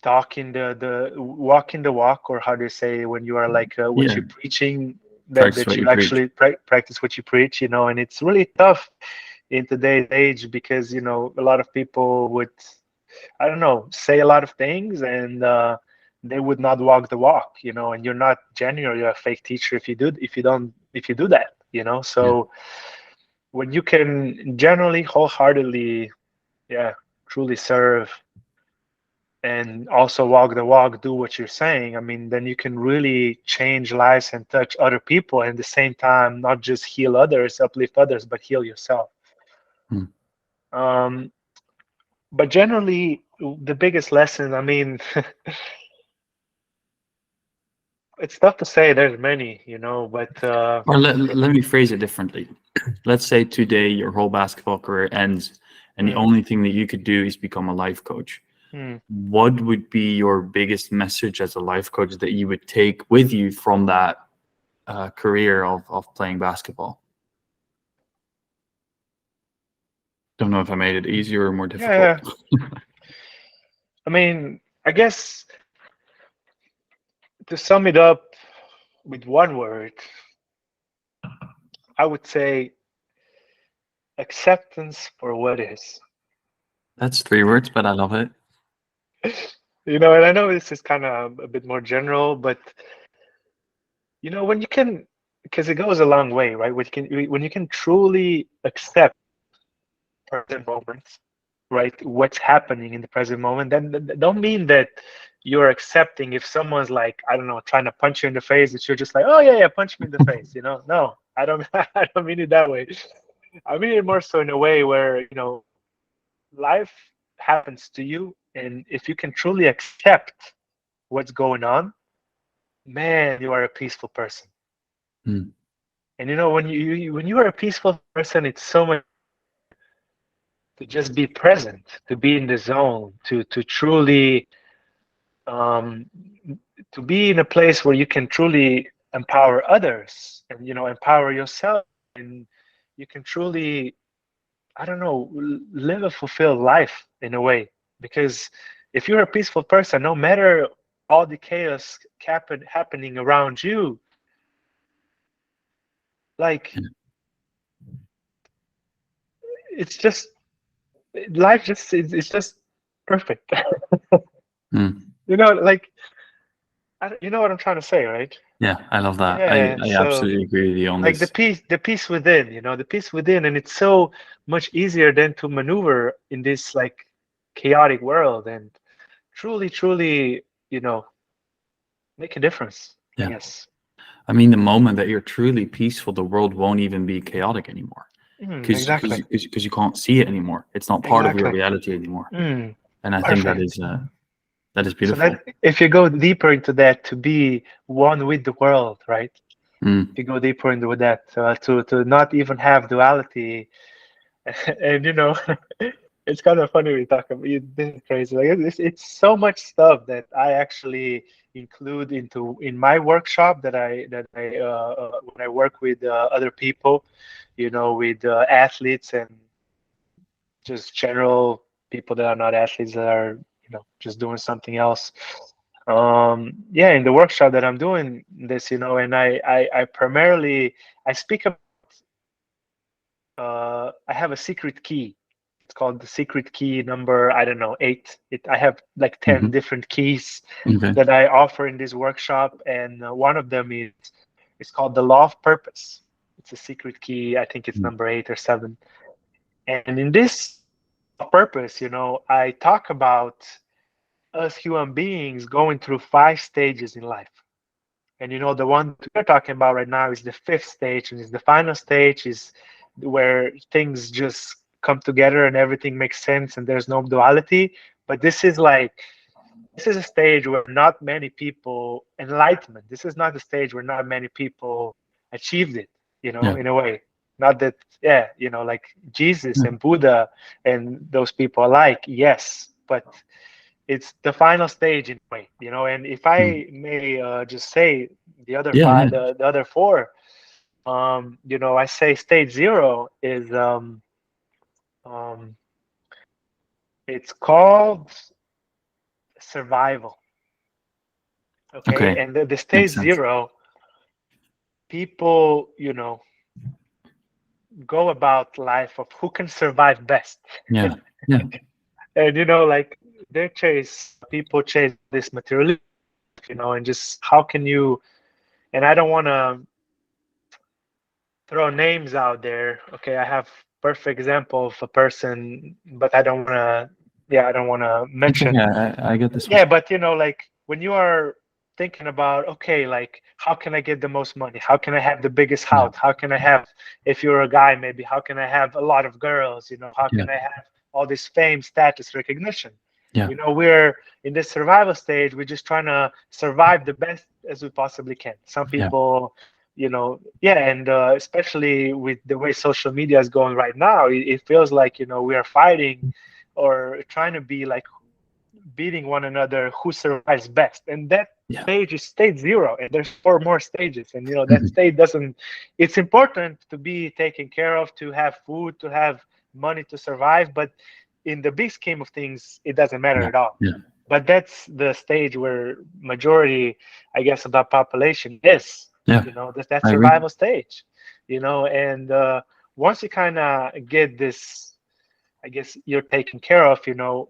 talking the walking the walk, or how do you say when you are like what yeah, you're preaching, that practice what that you you preach. actually practice what you preach, and it's really tough in today's age because a lot of people would, I don't know, say a lot of things, and they would not walk the walk, and you're not genuine, you're a fake teacher if you do that, Yeah. so when you can generally wholeheartedly, yeah, truly serve and also walk the walk, do what you're saying, I mean, then you can really change lives and touch other people, and at the same time not just heal others, uplift others, but heal yourself. Mm. um but generally the biggest lesson, I mean, it's tough to say, there's many, but Or let me phrase it differently. Let's say today your whole basketball career ends, and the mm, only thing that you could do is become a life coach. mm. What would be your biggest message as a life coach that you would take with you from that career of playing basketball? Don't know if I made it easier or more Yeah, difficult. yeah. I mean, I guess to sum it up with one word, I would say acceptance for what is. That's 3 words, but I love it. And I know this is kind of a bit more general, but when you can, because it goes a long way, right? When you can truly accept present moments, right? What's happening in the present moment, then don't mean that you're accepting if someone's like, I don't know, trying to punch you in the face, that you're just like, oh yeah, yeah, punch me in the face, No, I don't, I don't mean it that way. I mean it more so in a way where, life happens to you, and if you can truly accept what's going on, man, you are a peaceful person. Mm. And when you are a peaceful person, it's so much to just be present, to be in the zone, to truly um, to be in a place where you can truly empower others, and empower yourself, and you can truly, I don't know, live a fulfilled life in a way. Because if you're a peaceful person, no matter all the chaos happening around you, like, Yeah. it's just, life just it's just perfect. Mm. Like, you know what I'm trying to say, right? Yeah, I love that. Yeah. I So absolutely agree with you on like this. the peace within, the peace within, and it's so much easier than to maneuver in this like chaotic world, and truly, make a difference, I Yeah. guess. I mean, the moment that you're truly peaceful, the world won't even be chaotic anymore because Exactly. you can't see it anymore. It's not part of your Exactly. reality anymore. Mm, And I think perfect. that is So that beautiful. if you go deeper into that, to be one with the world, right? Mm. If you go deeper into that, to not even have duality, and it's kind of funny we talk about you. This is crazy. Like it's so much stuff that I actually include in my workshop, that I when I work with other people, with athletes and just general people that are not athletes, that are just doing something else. Yeah, in the workshop that I'm doing this, and I primarily I speak about, I have a secret key It's called the secret key number, I don't know, 8. I have like 10 Hmm. different keys Okay. that I offer in this workshop, and one of them is it's called the law of purpose. It's a secret key. I think it's Mm. number 8 or 7. And in this purpose, I talk about us human beings going through 5 stages in life. And the one that we're talking about right now is the 5th stage, and is the final stage, is where things just come together and everything makes sense and there's no duality. But this is a stage where not many people enlightenment. This is not the stage where not many people achieved it, Yeah. in a way. Not that, yeah, like Jesus Yeah. and Buddha and those people alike, yes, but it's the final stage in a way, And if Mm. I may just say the other Yeah. five, Yeah. the other 4, I say stage 0 is um, it's called survival. Okay, Okay. and the stage Makes sense. 0, people, go about life of who can survive best. Yeah. Yeah. And like people chase this materialism, and just how can you, and I don't want to throw names out there. Okay, I have perfect example of a person, but I don't want to It's okay. mention. I get this one. Yeah, but like when you are thinking about, okay, like how can I get the most money? How can I have the biggest Yeah. house? How can I have, if you're a guy, maybe how can I have a lot of girls? How Yeah. can I have all this fame, status, recognition? Yeah. We're in this survival stage. We're just trying to survive the best as we possibly can. Some Yeah. people, yeah, and especially with the way social media is going right now, it feels like we are fighting or trying to be like beating one another who survives best, and that Yeah. stage is stage 0, and there's 4 more stages, and that Mhm. stage doesn't, it's important to be taken care of, to have food, to have money to survive, but in the big scheme of things it doesn't matter Yeah. at all. Yeah. But that's the stage where majority, I guess, of the population is, Yeah. that's that I agree. survival stage, and once you kind of get this, I guess, you're taken care of,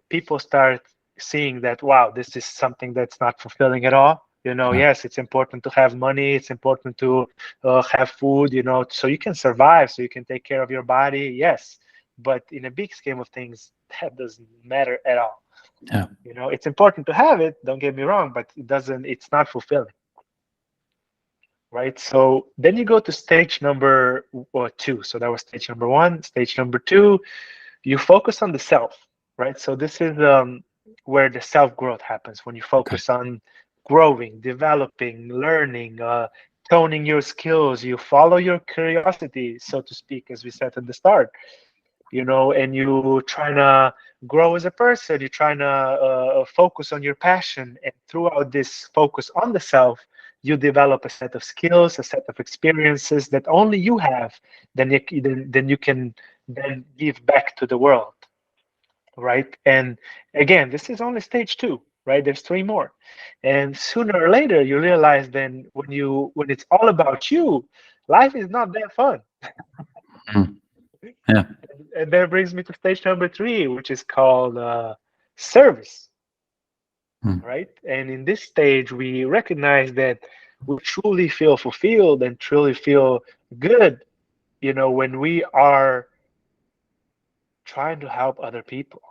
people start seeing that, wow, this is something that's not fulfilling at all. Yeah. Yes, it's important to have money, it's important to have food, so you can survive, so you can take care of your body, yes. But in a big scheme of things, that doesn't matter at all. Yeah. It's important to have it, don't get me wrong, but it's not fulfilling, right? So then you go to stage number 2. So that was stage number 1. Stage number 2, you focus on the self, right? So this is where the self growth happens, when you Okay. focus on growing, developing, learning, toning your skills. You follow your curiosity, so to speak, as we said at the start, and you trying to grow as a person. You're trying to focus on your passion, and throughout this focus on the self, you develop a set of skills, a set of experiences that only you have. Then you can then give back to the world, right? And again, this is only stage 2, right? There's 3 more, and sooner or later you realize then when it's all about you, life is not that fun. Mm. Yeah. And that brings me to stage number 3, which is called service, Mm. right? And in this stage, we recognize that we truly feel fulfilled and truly feel good, when we are trying to help other people,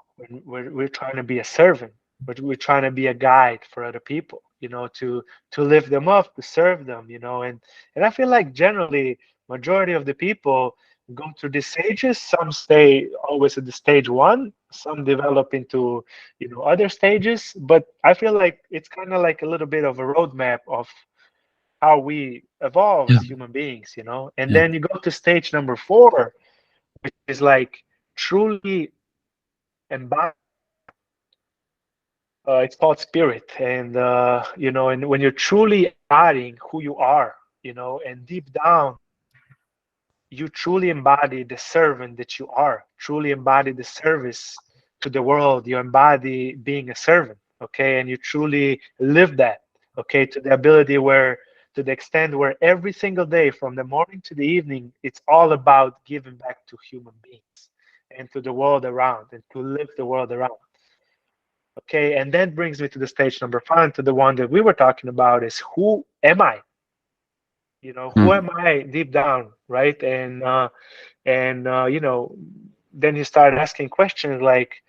when we're trying to be a servant, we're trying to be a guide for other people, to lift them up, to serve them, and I feel like generally majority of the people go through these stages. Some stay always at the stage 1, some develop into other stages, but I feel like it's kind of like a little bit of a roadmap of how we evolve Yeah. as human beings, and Yeah. then you go to stage number 4, which is like truly embody. It's called spirit, and and when you're truly embodying who you are, and deep down, you truly embody the servant that you are. Truly embody the service to the world. You embody being a servant, okay, and you truly live that, okay, to the ability where, to the extent where every single day, from the morning to the evening, it's all about giving back to human beings. and to the world around, and to live the world around. Okay, and that brings me to the stage number 5, to the one that we were talking about, is who am I? Who am I deep down, right? And then you start asking questions like,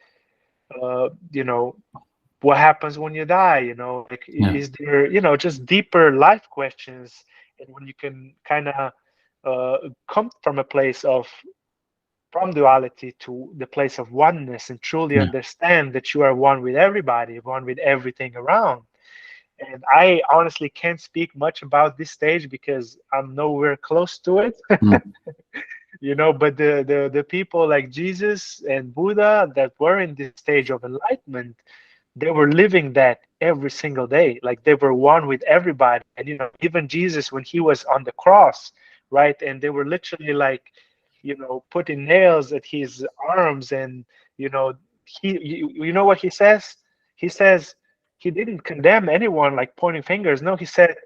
what happens when you die? Like, Yeah. is there, just deeper life questions, and when you can kind of come from a place of from duality to the place of oneness, and truly Yeah. understand that you are one with everybody, one with everything around. And I honestly can't speak much about this stage because I'm nowhere close to it. Mm. But the people like Jesus and Buddha that were in this stage of enlightenment, they were living that every single day. Like, they were one with everybody. And even Jesus, when he was on the cross, right, and they were literally like, putting nails at his arms, and you know what he says? He says he didn't condemn anyone, like pointing fingers. No, he said,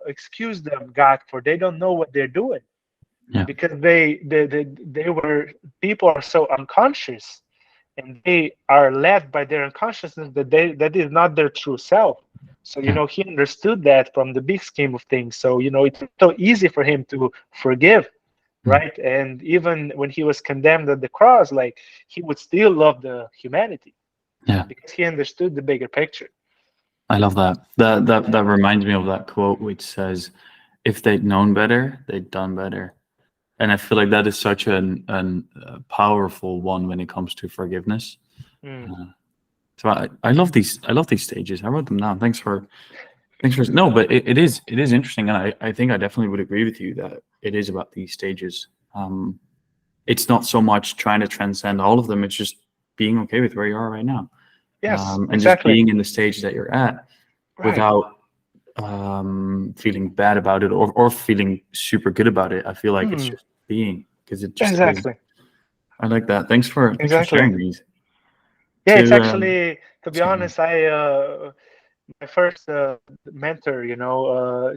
excuse them, God, for they don't know what they're doing. Yeah. Because they were, people are so unconscious, and they are led by their unconsciousness, that is not their true self. So Yeah. he understood that from the big scheme of things. So it's so easy for him to forgive, Mm. right? And even when he was condemned at the cross, like, he would still love the humanity, Yeah. because he understood the bigger picture. I love that. That reminds me of that quote which says, "If they'd known better, they'd done better." And I feel like that is such an powerful one when it comes to forgiveness. Mm. So I love these. I love these stages. I wrote them down. Thanks for no, but it is interesting, and I think I definitely would agree with you that it is about these stages. It's not so much trying to transcend all of them. It's just being okay with where you are right now, Yes, and just exactly. being in the stage that you're at Right. without feeling bad about it, or feeling super good about it. I feel like it's Mm. just being, because it just is. Exactly. I like that. Thanks for Exactly. sharing these. Yeah, it's To actually, to be sorry. honest, my first mentor,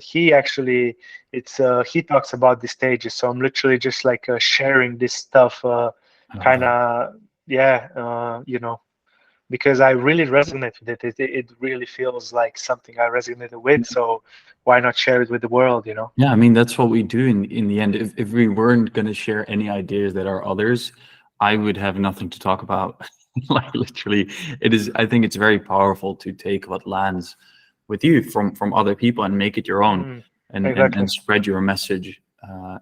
he actually, he talks about the stages. So I'm literally just like sharing this stuff, I love kind that. of, yeah, because I really resonate with it. It really feels like something I resonated with. So why not share it with the world? Yeah, I mean that's what we do in the end. If we weren't going to share any ideas that are others, I would have nothing to talk about. Like literally, it is. I think it's very powerful to take what lands with you from other people and make it your own, Mm, and exactly. spread your message.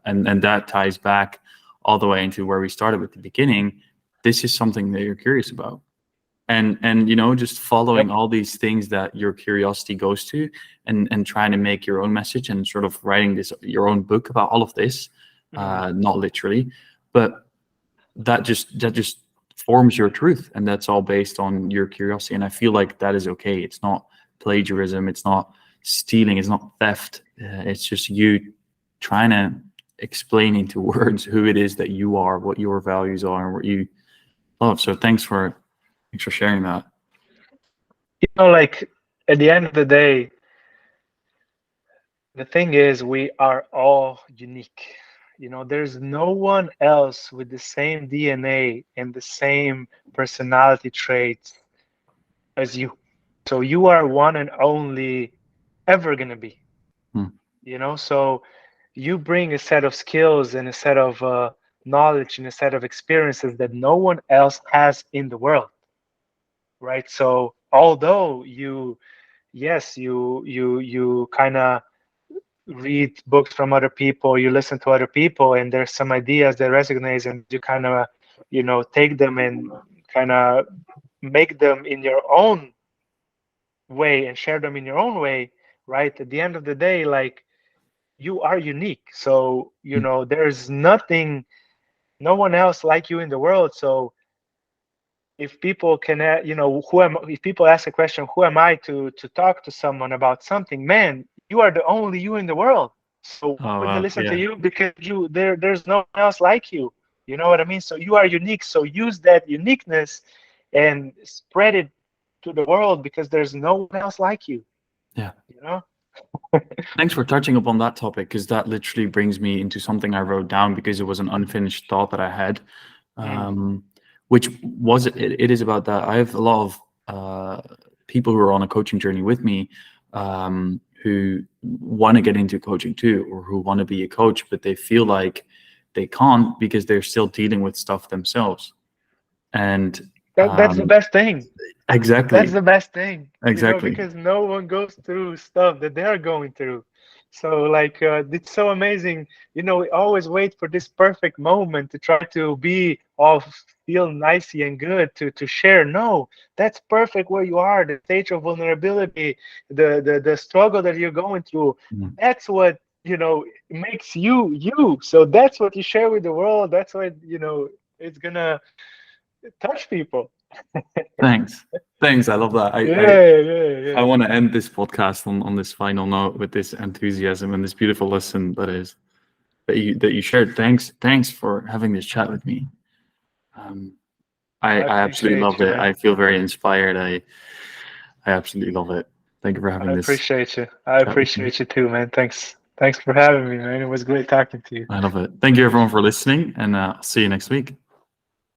And that ties back all the way into where we started with the beginning. This is something that you're curious about, and just following Yep. all these things that your curiosity goes to, and trying to make your own message, and sort of writing this your own book about all of this, Mm, not literally, but that just forms your truth, and that's all based on your curiosity. And I feel like that is okay. It's not plagiarism, it's not stealing, it's not theft. It's just you trying to explain into words who it is that you are, what your values are, and what you love. So thanks for sharing that. like, at the end of the day, the thing is, we are all unique. There's no one else with the same DNA and the same personality traits as you. So you are one and only ever gonna be. Hmm. So you bring a set of skills and a set of knowledge and a set of experiences that no one else has in the world, right? So although yes, you kind of read books from other people, you listen to other people, and there's some ideas that resonate, and you kind of, take them and kind of make them in your own way and share them in your own way, right? At the end of the day, like, you are unique. So, there's nothing, no one else like you in the world. So if people can, if people ask a question, who am I to talk to someone about something? Man, you are the only you in the world. So why Oh would they wow, listen to yeah, you? Because there's no one else like you. You know what I mean? So you are unique. So use that uniqueness and spread it to the world, because there's no one else like you. yeah. You know? Thanks for touching upon that topic, because that literally brings me into something I wrote down, because it was an unfinished thought that I had. which was it is about that. I have a lot of people who are on a coaching journey with me, who want to get into coaching too, or who want to be a coach, but they feel like they can't because they're still dealing with stuff themselves. And That's the best thing. exactly, That's the best thing, exactly. because no one goes through stuff that they're going through. So like, it's so amazing. We always wait for this perfect moment to try to be all feel nicey and good to share. No, that's perfect where you are, the stage of vulnerability, the struggle that you're going through. Mm. That's what, makes you you. So that's what you share with the world. That's what, it's gonna touch people. Thanks. I love that. I Yeah. want to end this podcast on this final note with this enthusiasm and this beautiful lesson that you shared. Thanks for having this chat with me. I I absolutely appreciate loved you, it. man. I feel very inspired. I absolutely love it. Thank you for having I this appreciate you. I chat with me. appreciate you too, man. Thanks. Thanks for having me, man. It was great talking to you. I love it. Thank you everyone for listening, and I'll see you next week.